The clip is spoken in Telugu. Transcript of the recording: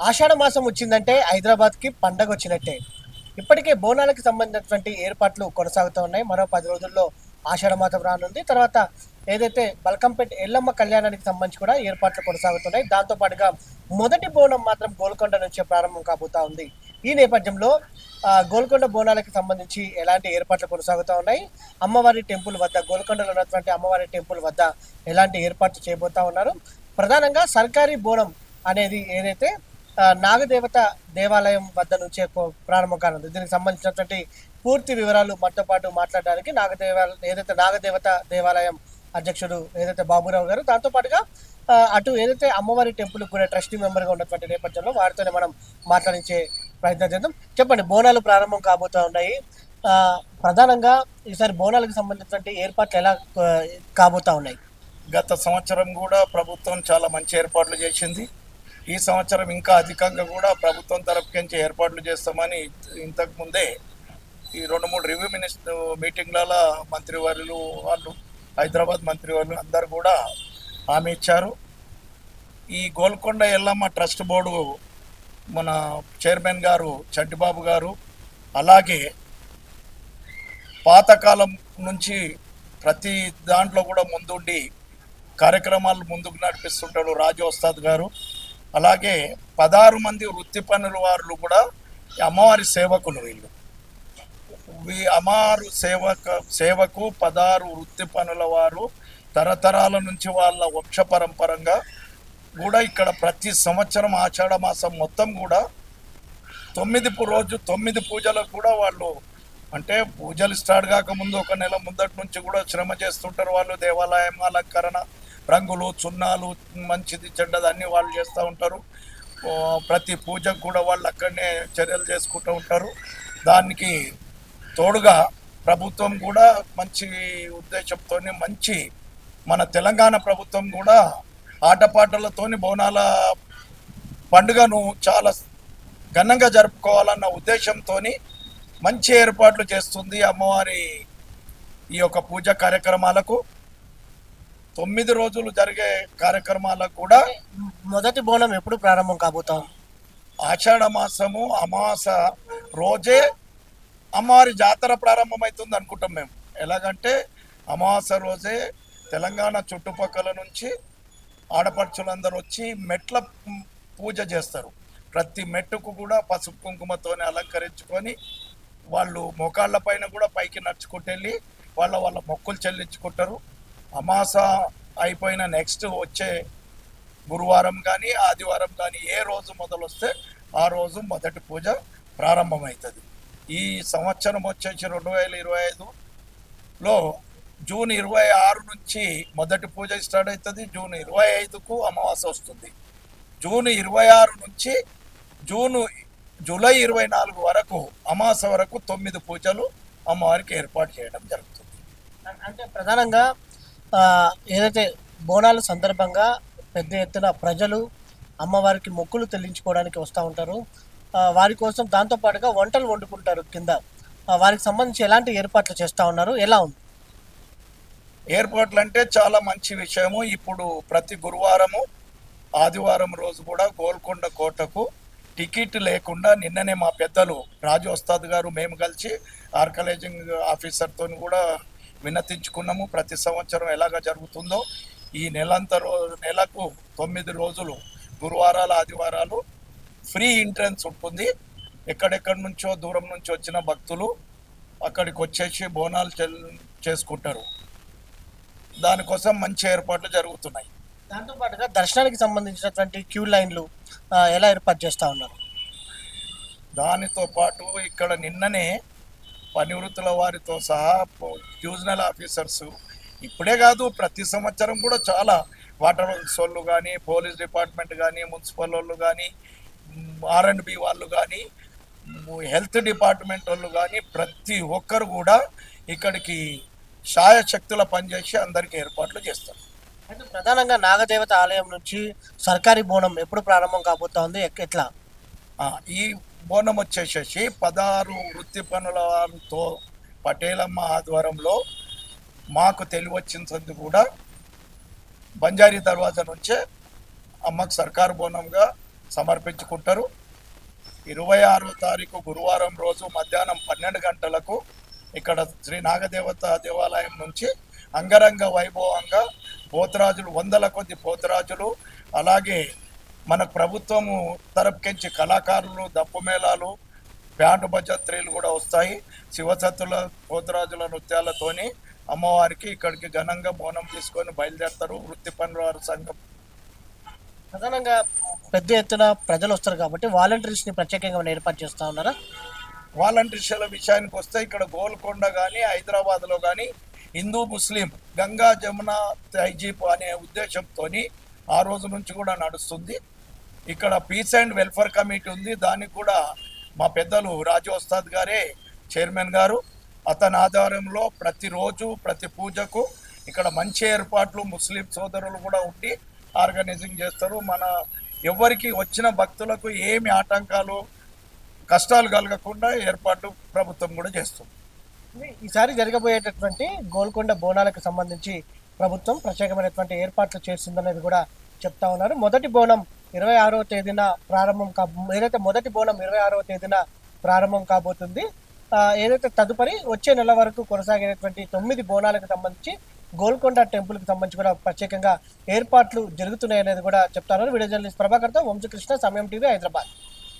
ఆషాఢ మాసం వచ్చిందంటే హైదరాబాద్కి పండగ వచ్చినట్టే. ఇప్పటికే బోనాలకు సంబంధించినటువంటి ఏర్పాట్లు కొనసాగుతూ ఉన్నాయి. మరో 10 రోజుల్లో ఆషాఢ మాసం రానుంది. తర్వాత ఏదైతే బల్కంపేట ఎల్లమ్మ కళ్యాణానికి సంబంధించి కూడా ఏర్పాట్లు కొనసాగుతున్నాయి. దాంతో పాటుగా మొదటి బోనం మాత్రం గోల్కొండ నుంచే ప్రారంభం కాబోతా ఉంది. ఈ నేపథ్యంలో గోల్కొండ బోనాలకు సంబంధించి ఎలాంటి ఏర్పాట్లు కొనసాగుతూ ఉన్నాయి, అమ్మవారి టెంపుల్ వద్ద గోల్కొండలో ఉన్నటువంటి అమ్మవారి టెంపుల్ వద్ద ఎలాంటి ఏర్పాట్లు చేయబోతా ఉన్నారు, ప్రధానంగా సర్కారీ బోనం అనేది ఏదైతే నాగదేవత దేవాలయం వద్ద నుంచే ప్రారంభం కానుంది. దీనికి సంబంధించినటువంటి పూర్తి వివరాలు మనతో పాటు మాట్లాడడానికి ఏదైతే నాగదేవత దేవాలయం అధ్యక్షుడు ఏదైతే బాబురావు గారు, దాంతో పాటుగా అటు ఏదైతే అమ్మవారి టెంపుల్ కూడా ట్రస్టీ మెంబర్గా ఉన్నటువంటి నేపథ్యంలో వారితోనే మనం మాట్లాడించే ప్రయత్నం చేద్దాం. చెప్పండి, బోనాలు ప్రారంభం కాబోతూ ఉన్నాయి. ప్రధానంగా ఈసారి బోనాలకు సంబంధించినటువంటి ఏర్పాట్లు ఎలా కాబోతా ఉన్నాయి? గత సంవత్సరం కూడా ప్రభుత్వం చాలా మంచి ఏర్పాట్లు చేసింది. ఈ సంవత్సరం ఇంకా అధికంగా కూడా ప్రభుత్వం తరపుకించి ఏర్పాట్లు చేస్తామని ఇంతకుముందే ఈ 2-3 రివ్యూ మీటింగ్లలో మంత్రివర్యులు వాళ్ళు, హైదరాబాద్ మంత్రివర్యులు అందరు కూడా హామీ ఇచ్చారు. ఈ గోల్కొండ ఎల్లమ్మ ట్రస్ట్ బోర్డు మన చైర్మన్ గారు చంటిబాబు గారు, అలాగే పాతకాలం నుంచి ప్రతి దాంట్లో కూడా ముందుండి కార్యక్రమాలు ముందుకు నడిపిస్తుంటాడు రాజు వస్తాద్ గారు. అలాగే 16 మంది వృత్తి పనుల వారు కూడా అమ్మవారి సేవకులు. వీళ్ళు అమ్మవారు సేవకు 16 వృత్తి పనుల వారు తరతరాల నుంచి వాళ్ళ వంశ పరంపరంగా కూడా ఇక్కడ ప్రతి సంవత్సరం ఆషాఢ మాసం మొత్తం కూడా 9 పూజలకు కూడా వాళ్ళు, అంటే పూజలు స్టార్ట్ కాకముందు 1 నెల ముందటి నుంచి కూడా శ్రమ చేస్తుంటారు వాళ్ళు. దేవాలయం అలంకరణ, రంగులు, చున్నాలు, మంచిది చెడ్డది అన్నీ వాళ్ళు చేస్తూ ఉంటారు. ప్రతి పూజకు కూడా వాళ్ళు అక్కడనే చర్యలు చేసుకుంటూ ఉంటారు. దానికి తోడుగా ప్రభుత్వం కూడా మంచి ఉద్దేశంతో, మంచి మన తెలంగాణ ప్రభుత్వం కూడా ఆటపాటలతోని బోనాల పండుగను చాలా ఘనంగా జరుపుకోవాలన్న ఉద్దేశంతో మంచి ఏర్పాట్లు చేస్తుంది అమ్మవారి ఈ యొక్క పూజ కార్యక్రమాలకు. 9 రోజులు జరిగే కార్యక్రమాలకు కూడా మొదటి బోనం ఎప్పుడు ప్రారంభం కాబోతాం? ఆషాఢ మాసము అమావాస రోజే అమ్మవారి జాతర ప్రారంభమవుతుంది అనుకుంటాం మేము. ఎలాగంటే అమావాస రోజే తెలంగాణ చుట్టుపక్కల నుంచి ఆడపడుచులందరూ వచ్చి మెట్ల పూజ చేస్తారు. ప్రతి మెట్టుకు కూడా పసుపు కుంకుమతోనే అలంకరించుకొని వాళ్ళు మోకాళ్ళ పైన కూడా పైకి నడుచుకుంటూ వెళ్ళి వాళ్ళ మొక్కులు చెల్లించుకుంటారు. అమాస అయిపోయిన నెక్స్ట్ వచ్చే గురువారం కానీ ఆదివారం కానీ ఏ రోజు మొదలొస్తే ఆ రోజు మొదటి పూజ ప్రారంభమవుతుంది. ఈ సంవత్సరం వచ్చేసి 2025లో జూన్ 26 నుంచి మొదటి పూజ స్టార్ట్ అవుతుంది. జూన్ 25కు అమావాస వస్తుంది. జూన్ 26 నుంచి జూలై 24 వరకు అమావాస వరకు 9 పూజలు అమ్మవారికి ఏర్పాటు చేయడం జరుగుతుంది. అంటే ప్రధానంగా ఏదైతే బోనాల సందర్భంగా పెద్ద ఎత్తున ప్రజలు అమ్మవారికి మొక్కులు చెల్లించుకోవడానికి వస్తూ ఉంటారు. వారి కోసం దాంతోపాటుగా వంటలు వండుకుంటారు కింద. వారికి సంబంధించి ఎలాంటి ఏర్పాట్లు చేస్తూ ఉన్నారు, ఎలా ఉంది? ఏర్పాట్లు అంటే చాలా మంచి విషయము. ఇప్పుడు ప్రతి గురువారము ఆదివారం రోజు కూడా గోల్కొండ కోటకు టికెట్ లేకుండా నిన్ననే మా పెద్దలు రాజు వస్తాద్ గారు మేము కలిసి ఆర్కలైజింగ్ ఆఫీసర్తో కూడా వినతించుకున్నాము. ప్రతి సంవత్సరం ఎలాగ జరుగుతుందో ఈ నెలకు 9 రోజులు గురువారాలు ఆదివారాలు ఫ్రీ ఎంట్రన్స్ ఉంటుంది. ఎక్కడెక్కడి నుంచో దూరం నుంచి వచ్చిన భక్తులు అక్కడికి వచ్చేసి బోనాలు చేసుకుంటారు. దానికోసం మంచి ఏర్పాట్లు జరుగుతున్నాయి. దాంతోపాటుగా దర్శనానికి సంబంధించినటువంటి క్యూ లైన్లు ఎలా ఏర్పాటు చేస్తూ ఉన్నారు? దానితో పాటు ఇక్కడ నిన్ననే పనివృత్తుల వారితో సహా డివిజనల్ ఆఫీసర్స్, ఇప్పుడే కాదు ప్రతి సంవత్సరం కూడా చాలా వాటర్ వాళ్ళు కానీ, పోలీస్ డిపార్ట్మెంట్ కానీ, మున్సిపల్ వాళ్ళు కానీ, R&B వాళ్ళు కానీ, హెల్త్ డిపార్ట్మెంట్ వాళ్ళు కానీ ప్రతి ఒక్కరు కూడా ఇక్కడికి శాయశక్తుల పనిచేసి అందరికీ ఏర్పాట్లు చేస్తారు. అంటే ప్రధానంగా నాగదేవత ఆలయం నుంచి సర్కారీ బోనం ఎప్పుడు ప్రారంభం కాబోతా ఉంది, ఎట్లా? ఈ బోనం వచ్చేసేసి 16 వృత్తి పనుల వారితో పటేలమ్మ ఆధ్వర్యంలో మాకు తెలివచ్చింది కూడా బంజారీ దర్వాజా నుంచే అమ్మకు సర్కారు బోనంగా సమర్పించుకుంటారు. 26వ తారీఖు గురువారం రోజు మధ్యాహ్నం 12 గంటలకు ఇక్కడ శ్రీ నాగదేవత దేవాలయం నుంచి అంగరంగ వైభవంగా పోతురాజులు, వందల కొద్ది పోతురాజులు, అలాగే మన ప్రభుత్వము తరపుకించి కళాకారులు, దప్పు మేళాలు, బ్యాండ్ భజంత్రీలు కూడా వస్తాయి. శివసత్తుల పోతురాజుల నృత్యాలతోని అమ్మవారికి ఇక్కడికి ఘనంగా బోనం తీసుకొని బయలుదేరుతారు వృత్తి పనుల సంఘం. ప్రధానంగా పెద్ద ఎత్తున ప్రజలు వస్తారు కాబట్టి వాలంటీర్స్ని ప్రత్యేకంగా ఏమైనా ఏర్పాటు చేస్తూ ఉన్నారా? వాలంటీర్ల విషయానికి వస్తే ఇక్కడ గోల్కొండ కానీ హైదరాబాద్లో కానీ హిందూ ముస్లిం గంగా జమున తైజీప్ అనే ఉద్దేశంతో ఆ రోజు నుంచి కూడా నడుస్తుంది. ఇక్కడ పీస్ అండ్ వెల్ఫేర్ కమిటీ ఉంది. దానికి కూడా మా పెద్దలు రాజు వస్తాద్ గారే చైర్మన్ గారు. అతని ఆధారంలో ప్రతిరోజు ప్రతి పూజకు ఇక్కడ మంచి ఏర్పాట్లు ముస్లిం సోదరులు కూడా ఉండి ఆర్గనైజింగ్ చేస్తారు. మన ఎవరికి వచ్చిన భక్తులకు ఏమి ఆటంకాలు కష్టాలు కలగకుండా ఏర్పాటు ప్రభుత్వం కూడా చేస్తుంది. ఈసారి జరగబోయేటటువంటి గోల్కొండ బోనాలకు సంబంధించి ప్రభుత్వం ప్రత్యేకమైనటువంటి ఏర్పాట్లు చేస్తుందనేది కూడా చెప్తా ఉన్నారు. మొదటి బోనం 26వ తేదీన ప్రారంభం ఏదైతే మొదటి బోనం 26వ తేదీన ప్రారంభం కాబోతుంది. ఏదైతే తదుపరి వచ్చే నెల వరకు కొనసాగేటువంటి 9 బోనాలకు సంబంధించి గోల్కొండ టెంపుల్కి సంబంధించి కూడా ప్రత్యేకంగా ఏర్పాట్లు జరుగుతున్నాయనేది కూడా చెప్తారు. వీడియో జర్నలిస్ట్ ప్రభాకర్తో వంశకృష్ణ, సమయం టీవీ, హైదరాబాద్.